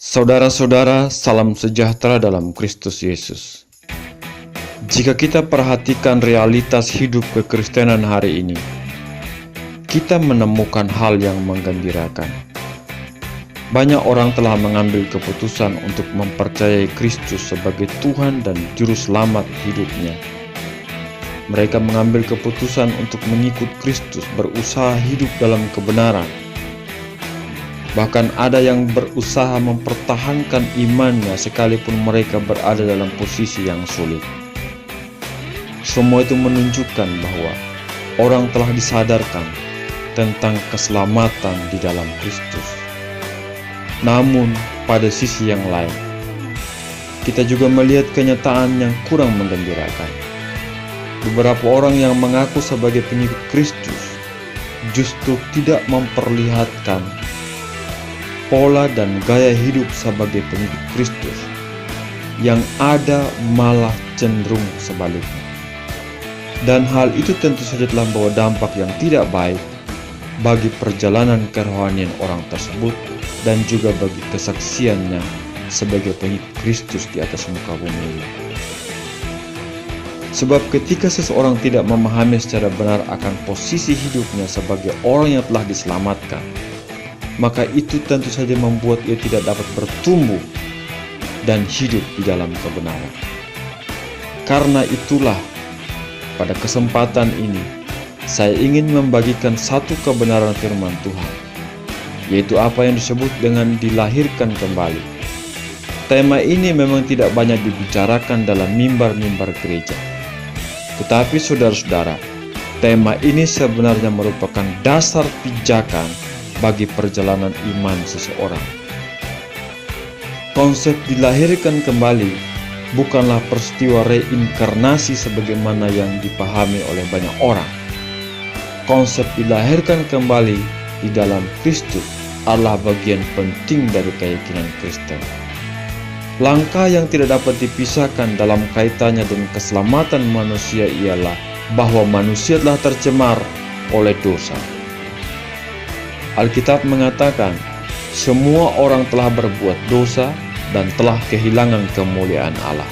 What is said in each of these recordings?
Saudara-saudara, salam sejahtera dalam Kristus Yesus. Jika kita perhatikan realitas hidup kekristenan hari ini, kita menemukan hal yang menggembirakan. Banyak orang telah mengambil keputusan untuk mempercayai Kristus sebagai Tuhan dan Juru Selamat hidupnya. Mereka mengambil keputusan untuk mengikut Kristus, berusaha hidup dalam kebenaran. Bahkan ada yang berusaha mempertahankan imannya sekalipun mereka berada dalam posisi yang sulit. Semua itu menunjukkan bahwa orang telah disadarkan tentang keselamatan di dalam Kristus. Namun, pada sisi yang lain, kita juga melihat kenyataan yang kurang menggembirakan. Beberapa orang yang mengaku sebagai pengikut Kristus justru tidak memperlihatkan pola dan gaya hidup sebagai pengikut Kristus. Yang ada malah cenderung sebaliknya. Dan hal itu tentu saja telah membawa dampak yang tidak baik bagi perjalanan kerohanian orang tersebut dan juga bagi kesaksiannya sebagai pengikut Kristus di atas muka bumi ini. Sebab ketika seseorang tidak memahami secara benar akan posisi hidupnya sebagai orang yang telah diselamatkan, maka itu tentu saja membuat ia tidak dapat bertumbuh dan hidup di dalam kebenaran. Karena itulah, pada kesempatan ini, saya ingin membagikan satu kebenaran firman Tuhan, yaitu apa yang disebut dengan dilahirkan kembali. Tema ini memang tidak banyak dibicarakan dalam mimbar-mimbar gereja. Tetapi saudara-saudara, tema ini sebenarnya merupakan dasar pijakan bagi perjalanan iman seseorang. Konsep dilahirkan kembali bukanlah peristiwa reinkarnasi sebagaimana yang dipahami oleh banyak orang. Konsep dilahirkan kembali di dalam Kristus adalah bagian penting dari keyakinan Kristen. Langkah yang tidak dapat dipisahkan dalam kaitannya dengan keselamatan manusia ialah bahwa manusia telah tercemar oleh dosa. Alkitab mengatakan, semua orang telah berbuat dosa dan telah kehilangan kemuliaan Allah.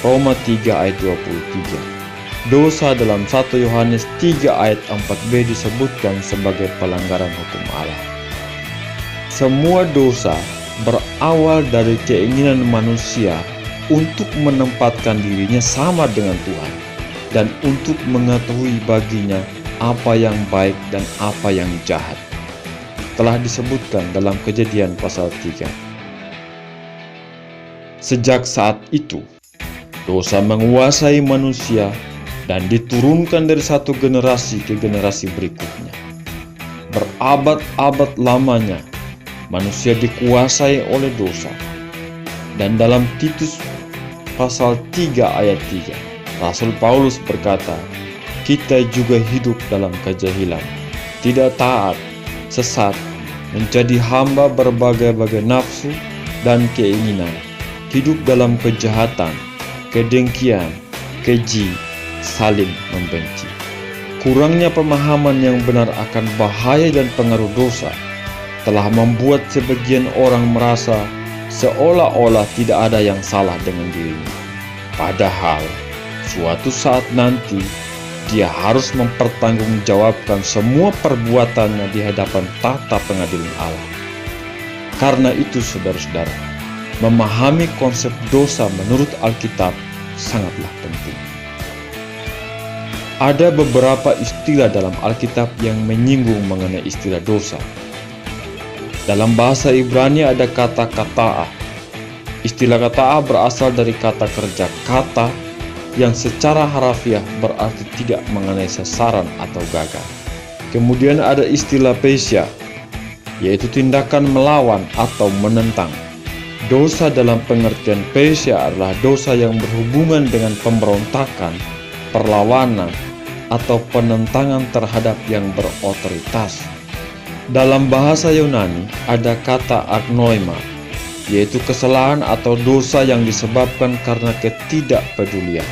Roma 3 ayat 23. Dosa dalam 1 Yohanes 3 ayat 4b disebutkan sebagai pelanggaran hukum Allah. Semua dosa berawal dari keinginan manusia untuk menempatkan dirinya sama dengan Tuhan dan untuk mengetahui baginya apa yang baik dan apa yang jahat. Telah disebutkan dalam Kejadian pasal 3. Sejak saat itu, dosa menguasai manusia dan diturunkan dari satu generasi ke generasi berikutnya. Berabad-abad lamanya, manusia dikuasai oleh dosa. Dan dalam Titus pasal 3 ayat 3, Rasul Paulus berkata, kita juga hidup dalam kejahilan, tidak taat, sesat, menjadi hamba berbagai-bagai nafsu dan keinginan, hidup dalam kejahatan, kedengkian, keji, saling membenci. Kurangnya pemahaman yang benar akan bahaya dan pengaruh dosa telah membuat sebagian orang merasa seolah-olah tidak ada yang salah dengan dirinya. Padahal, suatu saat nanti, dia harus mempertanggungjawabkan semua perbuatannya di hadapan tahta pengadilan Allah. Karena itu saudara-saudara, memahami konsep dosa menurut Alkitab sangatlah penting. Ada beberapa istilah dalam Alkitab yang menyinggung mengenai istilah dosa. Dalam bahasa Ibrani ada kata kata'ah. Istilah kata'ah berasal dari kata kerja kata yang secara harafiah berarti tidak mengenai sasaran atau gagal. Kemudian ada istilah pesya, yaitu tindakan melawan atau menentang. Dosa dalam pengertian pesya adalah dosa yang berhubungan dengan pemberontakan, perlawanan, atau penentangan terhadap yang berotoritas. Dalam bahasa Yunani ada kata agnoima, yaitu kesalahan atau dosa yang disebabkan karena ketidakpedulian.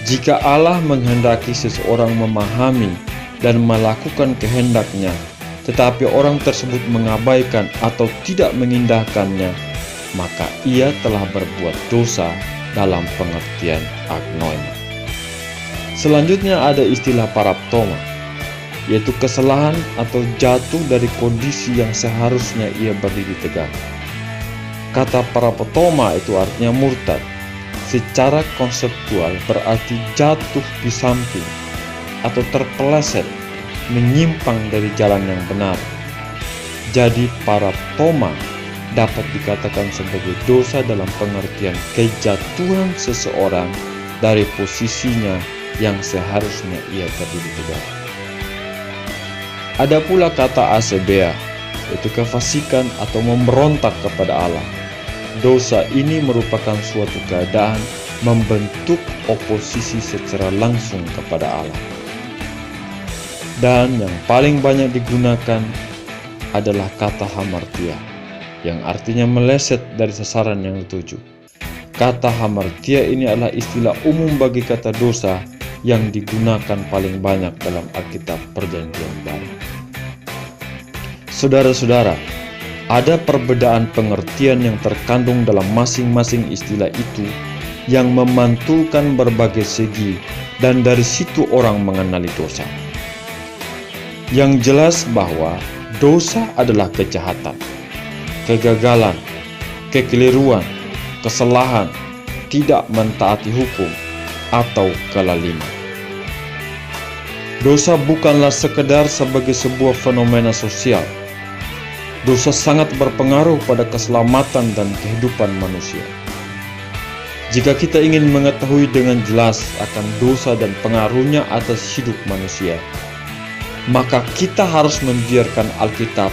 Jika Allah menghendaki seseorang memahami dan melakukan kehendaknya, tetapi orang tersebut mengabaikan atau tidak mengindahkannya, maka ia telah berbuat dosa dalam pengertian agnoema. Selanjutnya ada istilah paraptoma, yaitu kesalahan atau jatuh dari kondisi yang seharusnya ia berdiri tegak. Kata paraptoma itu artinya murtad. Secara konseptual berarti jatuh di samping atau terpeleset, menyimpang dari jalan yang benar. Jadi paraptoma dapat dikatakan sebagai dosa dalam pengertian kejatuhan seseorang dari posisinya yang seharusnya ia berdiri tegak. Ada pula kata asebea, yaitu kefasikan atau memberontak kepada Allah. Dosa ini merupakan suatu keadaan membentuk oposisi secara langsung kepada Allah. Dan yang paling banyak digunakan adalah kata hamartia, yang artinya meleset dari sasaran yang dituju. Kata hamartia ini adalah istilah umum bagi kata dosa yang digunakan paling banyak dalam Alkitab Perjanjian Baru. Saudara-saudara, ada perbedaan pengertian yang terkandung dalam masing-masing istilah itu yang memantulkan berbagai segi, dan dari situ orang mengenali dosa. Yang jelas bahwa dosa adalah kejahatan, kegagalan, kekeliruan, kesalahan, tidak mentaati hukum, atau kelaliman. Dosa bukanlah sekedar sebagai sebuah fenomena sosial. Dosa sangat berpengaruh pada keselamatan dan kehidupan manusia. Jika kita ingin mengetahui dengan jelas akan dosa dan pengaruhnya atas hidup manusia, maka kita harus membiarkan Alkitab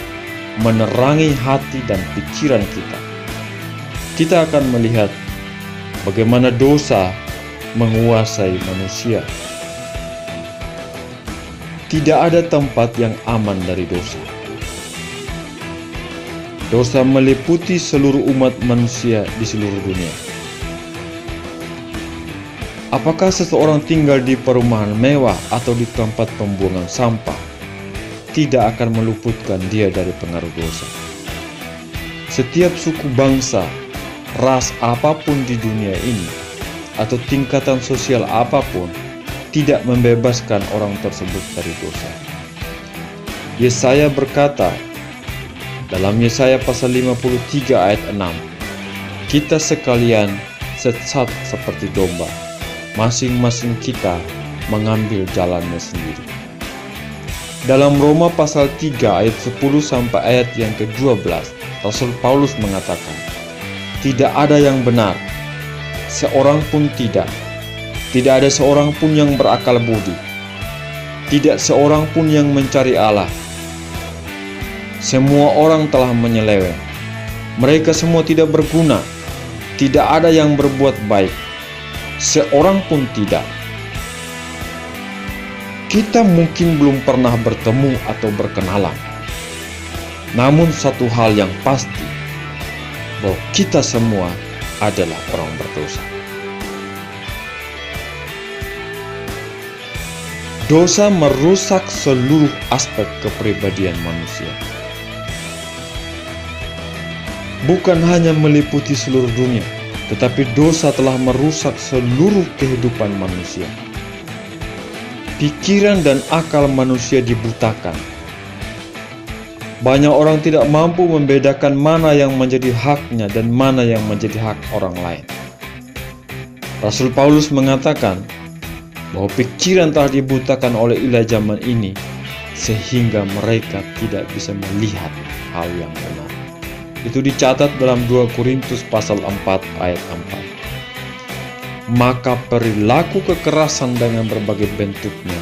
menerangi hati dan pikiran kita. Kita akan melihat bagaimana dosa menguasai manusia. Tidak ada tempat yang aman dari dosa. Dosa meliputi seluruh umat manusia di seluruh dunia. Apakah seseorang tinggal di perumahan mewah atau di tempat pembuangan sampah, tidak akan meluputkan dia dari pengaruh dosa. Setiap suku bangsa, ras apapun di dunia ini, atau tingkatan sosial apapun, tidak membebaskan orang tersebut dari dosa. Yesaya berkata, dalam Yesaya pasal 53 ayat 6, kita sekalian sesat seperti domba, masing-masing kita mengambil jalannya sendiri. Dalam Roma pasal 3 ayat 10 sampai ayat yang ke-12, Rasul Paulus mengatakan, tidak ada yang benar, seorang pun tidak. Tidak ada seorang pun yang berakal budi, tidak seorang pun yang mencari Allah. Semua orang telah menyeleweng, mereka semua tidak berguna, tidak ada yang berbuat baik, seorang pun tidak. Kita mungkin belum pernah bertemu atau berkenalan, namun satu hal yang pasti, bahwa kita semua adalah orang berdosa. Dosa merusak seluruh aspek kepribadian manusia. Bukan hanya meliputi seluruh dunia, tetapi dosa telah merusak seluruh kehidupan manusia. Pikiran dan akal manusia dibutakan. Banyak orang tidak mampu membedakan mana yang menjadi haknya dan mana yang menjadi hak orang lain. Rasul Paulus mengatakan bahwa pikiran telah dibutakan oleh ilah zaman ini, sehingga mereka tidak bisa melihat hal yang benar. Itu dicatat dalam 2 Korintus pasal 4 ayat 4. Maka perilaku kekerasan dengan berbagai bentuknya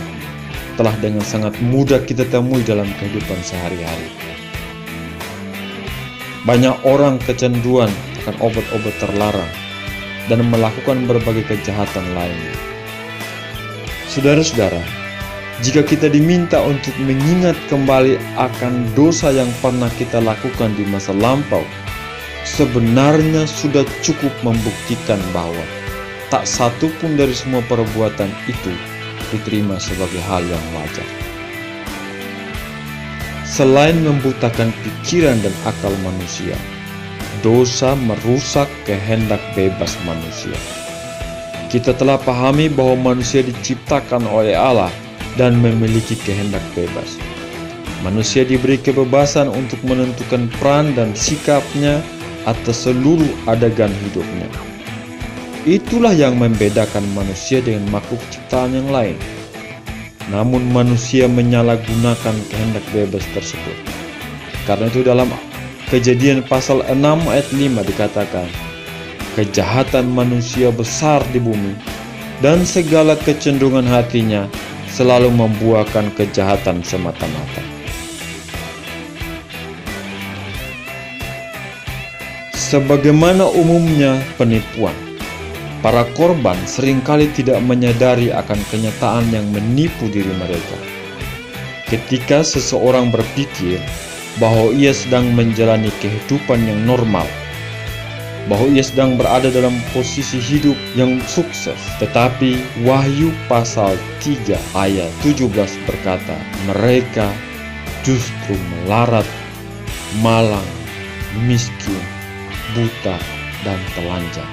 telah dengan sangat mudah kita temui dalam kehidupan sehari-hari. Banyak orang kecanduan akan obat-obat terlarang dan melakukan berbagai kejahatan lainnya. Saudara-saudara, jika kita diminta untuk mengingat kembali akan dosa yang pernah kita lakukan di masa lampau, sebenarnya sudah cukup membuktikan bahwa tak satu pun dari semua perbuatan itu diterima sebagai hal yang wajar. Selain membutakan pikiran dan akal manusia, dosa merusak kehendak bebas manusia. Kita telah pahami bahwa manusia diciptakan oleh Allah dan memiliki kehendak bebas. Manusia diberi kebebasan untuk menentukan peran dan sikapnya atas seluruh adegan hidupnya. Itulah yang membedakan manusia dengan makhluk ciptaan yang lain. Namun manusia menyalahgunakan kehendak bebas tersebut. Karena itu dalam Kejadian pasal 6 ayat 5 dikatakan, kejahatan manusia besar di bumi, dan segala kecenderungan hatinya selalu membuahkan kejahatan semata-mata. Sebagaimana umumnya penipuan, para korban seringkali tidak menyadari akan kenyataan yang menipu diri mereka. Ketika seseorang berpikir bahwa ia sedang menjalani kehidupan yang normal, bahwa ia sedang berada dalam posisi hidup yang sukses, tetapi Wahyu pasal 3 ayat 17 berkata, mereka justru melarat, malang, miskin, buta, dan telanjang.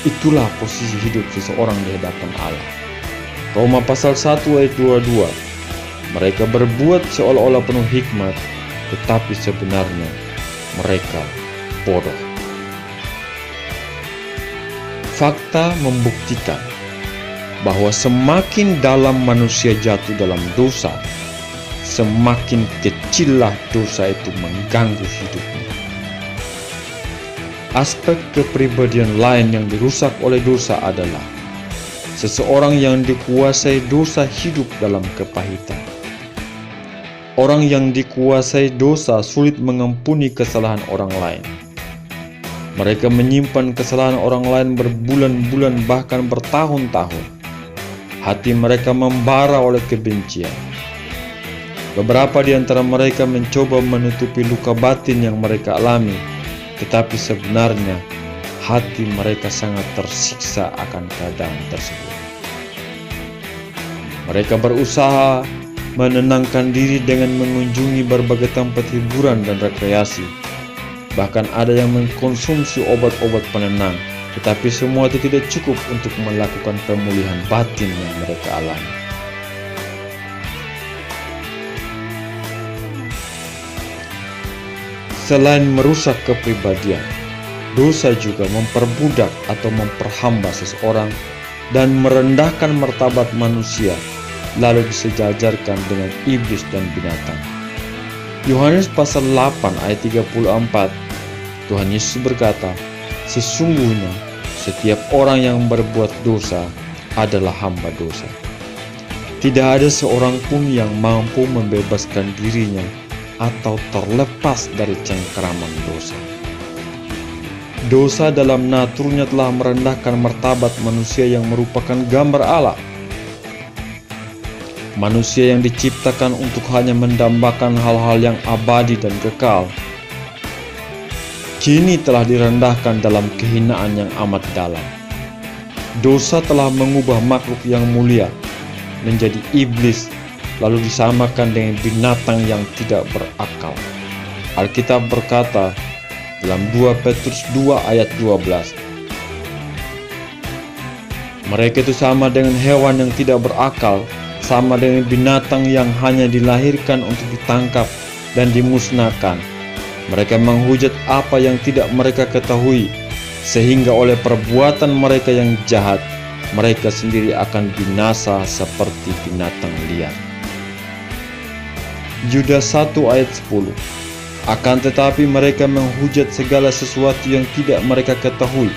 Itulah posisi hidup seseorang di hadapan Allah. Roma pasal 1 ayat 22, mereka berbuat seolah-olah penuh hikmat, tetapi sebenarnya mereka bodoh. Fakta membuktikan bahwa semakin dalam manusia jatuh dalam dosa, semakin kecillah dosa itu mengganggu hidupnya. Aspek kepribadian lain yang dirusak oleh dosa adalah seseorang yang dikuasai dosa hidup dalam kepahitan. Orang yang dikuasai dosa sulit mengampuni kesalahan orang lain. Mereka menyimpan kesalahan orang lain berbulan-bulan bahkan bertahun-tahun. Hati mereka membara oleh kebencian. Beberapa di antara mereka mencoba menutupi luka batin yang mereka alami, tetapi sebenarnya hati mereka sangat tersiksa akan keadaan tersebut. Mereka berusaha menenangkan diri dengan mengunjungi berbagai tempat hiburan dan rekreasi. Bahkan ada yang mengkonsumsi obat-obat penenang, tetapi semua itu tidak cukup untuk melakukan pemulihan batin yang mereka alami. Selain merusak kepribadian, dosa juga memperbudak atau memperhamba seseorang dan merendahkan martabat manusia, lalu disejajarkan dengan iblis dan binatang. Yohanes pasal 8 ayat 34, Tuhan Yesus berkata, sesungguhnya setiap orang yang berbuat dosa adalah hamba dosa. Tidak ada seorang pun yang mampu membebaskan dirinya atau terlepas dari cengkeraman dosa. Dosa dalam naturnya telah merendahkan martabat manusia yang merupakan gambar Allah. Manusia yang diciptakan untuk hanya mendambakan hal-hal yang abadi dan kekal, kini telah direndahkan dalam kehinaan yang amat dalam. Dosa telah mengubah makhluk yang mulia menjadi iblis, lalu disamakan dengan binatang yang tidak berakal. Alkitab berkata dalam 2 Petrus 2 ayat 12, mereka itu sama dengan hewan yang tidak berakal, sama dengan binatang yang hanya dilahirkan untuk ditangkap dan dimusnahkan. Mereka menghujat apa yang tidak mereka ketahui, sehingga oleh perbuatan mereka yang jahat, mereka sendiri akan binasa seperti binatang liar. Yudas 1 ayat 10, akan tetapi mereka menghujat segala sesuatu yang tidak mereka ketahui,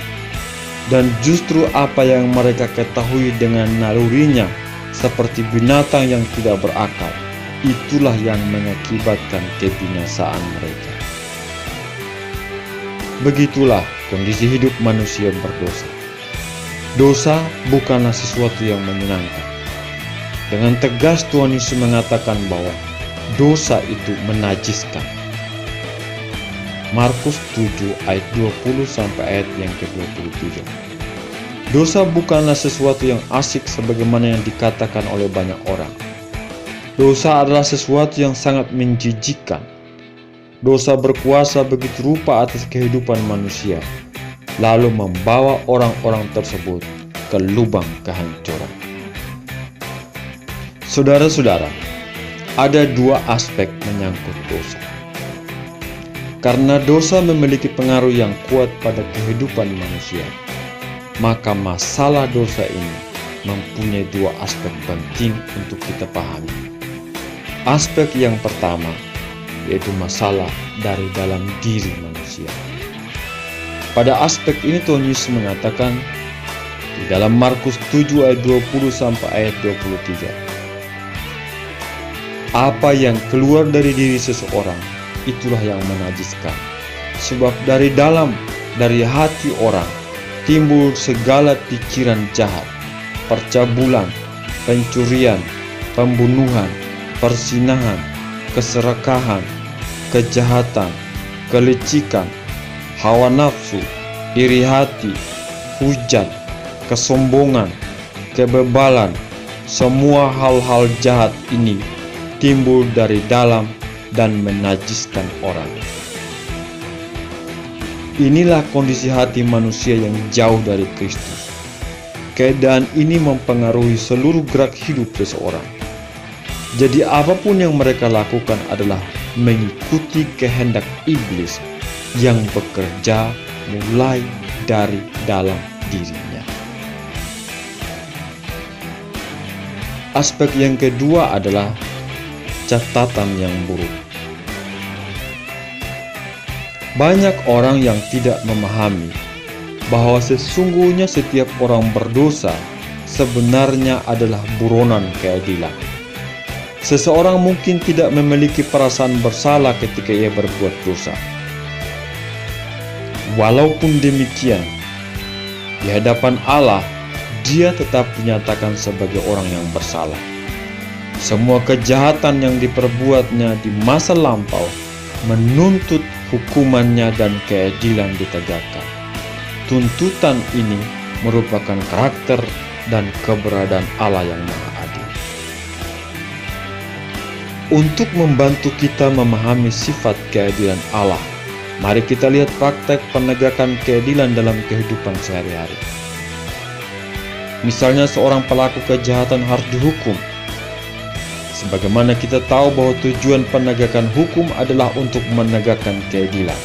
dan justru apa yang mereka ketahui dengan nalurinya, seperti binatang yang tidak berakal, itulah yang mengakibatkan kebinasaan mereka. Begitulah kondisi hidup manusia berdosa. Dosa bukanlah sesuatu yang menyenangkan. Dengan tegas Tuhan Yesus mengatakan bahwa dosa itu menajiskan. Markus 7 ayat 20 sampai ayat yang ke-23. Dosa bukanlah sesuatu yang asik sebagaimana yang dikatakan oleh banyak orang. Dosa adalah sesuatu yang sangat menjijikkan. Dosa berkuasa begitu rupa atas kehidupan manusia, lalu membawa orang-orang tersebut ke lubang kehancuran. Saudara-saudara, ada dua aspek menyangkut dosa. Karena dosa memiliki pengaruh yang kuat pada kehidupan manusia, maka masalah dosa ini mempunyai dua aspek penting untuk kita pahami. Aspek yang pertama yaitu masalah dari dalam diri manusia. Pada aspek ini Tuhan Yesus mengatakan di dalam Markus 7 ayat 20 sampai ayat 23. Apa yang keluar dari diri seseorang, itulah yang menajiskan. Sebab dari dalam, dari hati orang, timbul segala pikiran jahat, percabulan, pencurian, pembunuhan, perzinahan, keserakahan, kejahatan, kelicikan, hawa nafsu, iri hati, hujat, kesombongan, kebebalan. Semua hal-hal jahat ini timbul dari dalam dan menajiskan orang. Inilah kondisi hati manusia yang jauh dari Kristus. Keadaan ini mempengaruhi seluruh gerak hidup seseorang. Jadi apapun yang mereka lakukan adalah mengikuti kehendak iblis yang bekerja mulai dari dalam dirinya. Aspek yang kedua adalah catatan yang buruk. Banyak orang yang tidak memahami bahwa sesungguhnya setiap orang berdosa sebenarnya adalah buronan keadilan. Seseorang mungkin tidak memiliki perasaan bersalah ketika ia berbuat dosa. Walaupun demikian, di hadapan Allah, dia tetap dinyatakan sebagai orang yang bersalah. Semua kejahatan yang diperbuatnya di masa lampau menuntut hukumannya dan keadilan ditegakkan. Tuntutan ini merupakan karakter dan keberadaan Allah yang Maha Adil. Untuk membantu kita memahami sifat keadilan Allah, mari kita lihat praktek penegakan keadilan dalam kehidupan sehari-hari. Misalnya seorang pelaku kejahatan harus dihukum. Sebagaimana kita tahu bahwa tujuan penegakan hukum adalah untuk menegakkan keadilan.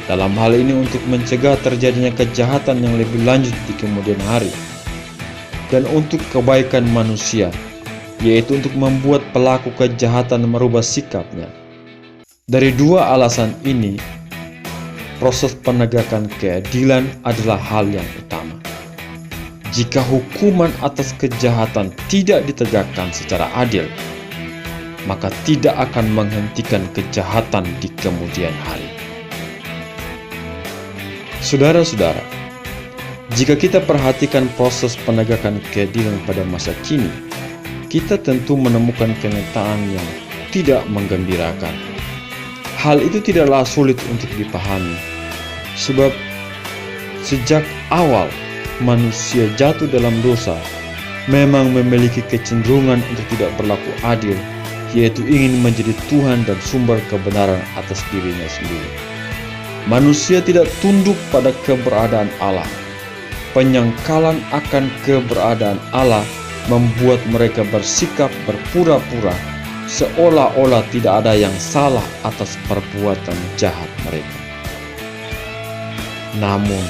Dalam hal ini untuk mencegah terjadinya kejahatan yang lebih lanjut di kemudian hari. Dan untuk kebaikan manusia, yaitu untuk membuat pelaku kejahatan merubah sikapnya. Dari dua alasan ini, proses penegakan keadilan adalah hal yang utama. Jika hukuman atas kejahatan tidak ditegakkan secara adil, maka tidak akan menghentikan kejahatan di kemudian hari. Saudara-saudara, jika kita perhatikan proses penegakan keadilan pada masa kini, kita tentu menemukan kenyataan yang tidak menggembirakan. Hal itu tidaklah sulit untuk dipahami, sebab sejak awal manusia jatuh dalam dosa memang memiliki kecenderungan untuk tidak berlaku adil, yaitu ingin menjadi Tuhan dan sumber kebenaran atas dirinya sendiri. Manusia tidak tunduk pada keberadaan Allah. Penyangkalan akan keberadaan Allah membuat mereka bersikap berpura-pura seolah-olah tidak ada yang salah atas perbuatan jahat mereka. Namun,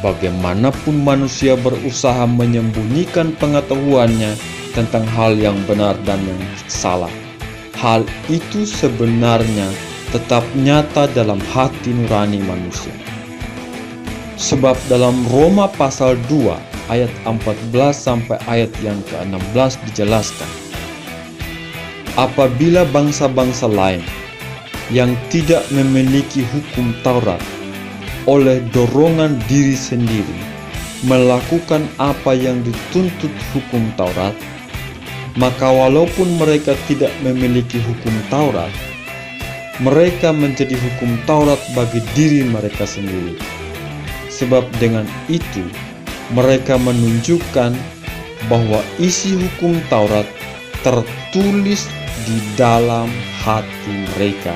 bagaimanapun manusia berusaha menyembunyikan pengetahuannya tentang hal yang benar dan yang salah, hal itu sebenarnya tetap nyata dalam hati nurani manusia. Sebab dalam Roma pasal 2 ayat 14 sampai ayat yang ke-16 dijelaskan, apabila bangsa-bangsa lain yang tidak memiliki hukum Taurat oleh dorongan diri sendiri melakukan apa yang dituntut hukum Taurat, maka walaupun mereka tidak memiliki hukum Taurat, mereka menjadi hukum Taurat bagi diri mereka sendiri. Sebab dengan itu mereka menunjukkan bahwa isi hukum Taurat tertulis di dalam hati mereka,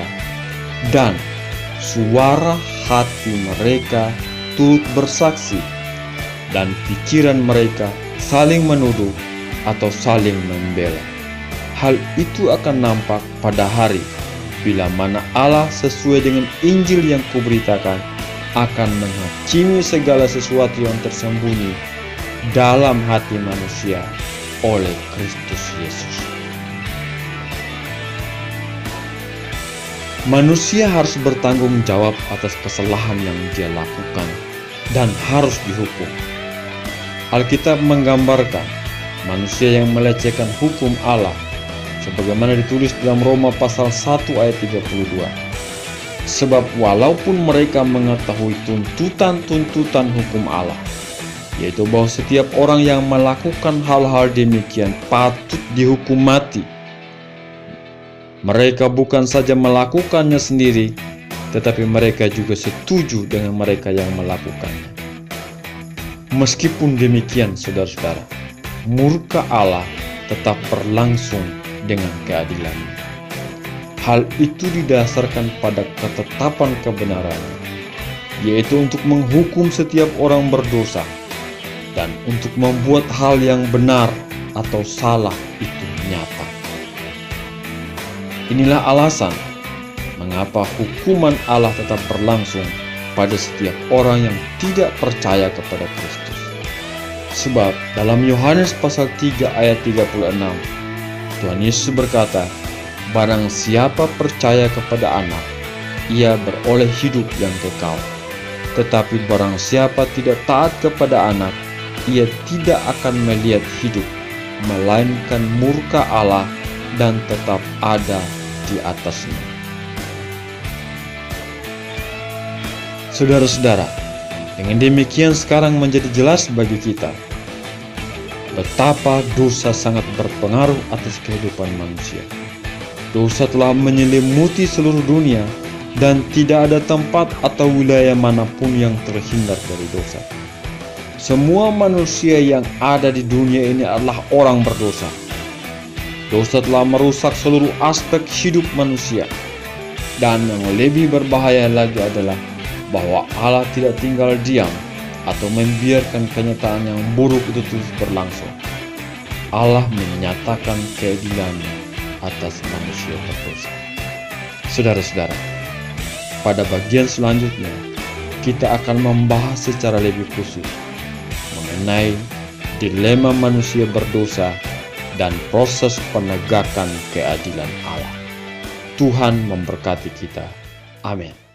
dan suara hati mereka turut bersaksi, dan pikiran mereka saling menuduh atau saling membela. Hal itu akan nampak pada hari bila mana Allah sesuai dengan Injil yang kuberitakan akan menghakimi segala sesuatu yang tersembunyi dalam hati manusia oleh Kristus Yesus. Manusia harus bertanggung jawab atas kesalahan yang dia lakukan dan harus dihukum. Alkitab menggambarkan manusia yang melecehkan hukum Allah sebagaimana ditulis dalam Roma pasal 1 ayat 32. Sebab walaupun mereka mengetahui tuntutan-tuntutan hukum Allah, yaitu bahwa setiap orang yang melakukan hal-hal demikian patut dihukum mati, mereka bukan saja melakukannya sendiri, tetapi mereka juga setuju dengan mereka yang melakukannya. Meskipun demikian, saudara-saudara, murka Allah tetap berlangsung dengan keadilannya. Hal itu didasarkan pada ketetapan kebenaran, yaitu untuk menghukum setiap orang berdosa dan untuk membuat hal yang benar atau salah itu nyata. Inilah alasan mengapa hukuman Allah tetap berlangsung pada setiap orang yang tidak percaya kepada Kristus. Sebab dalam Yohanes pasal 3 ayat 36, Tuhan Yesus berkata, "Barang siapa percaya kepada Anak, ia beroleh hidup yang kekal. Tetapi barang siapa tidak taat kepada Anak, ia tidak akan melihat hidup, melainkan murka Allah dan tetap ada di atasnya." Saudara-saudara, dengan demikian sekarang menjadi jelas bagi kita betapa dosa sangat berpengaruh atas kehidupan manusia. Dosa telah menyelimuti seluruh dunia dan tidak ada tempat atau wilayah manapun yang terhindar dari dosa. Semua manusia yang ada di dunia ini adalah orang berdosa. Dosa telah merusak seluruh aspek hidup manusia. Dan yang lebih berbahaya lagi adalah bahwa Allah tidak tinggal diam atau membiarkan kenyataan yang buruk itu terus berlangsung. Allah menyatakan keadilannya atas manusia berdosa. Saudara-saudara, pada bagian selanjutnya kita akan membahas secara lebih khusus mengenai dilema manusia berdosa dan proses penegakan keadilan Allah. Tuhan memberkati kita. Amin.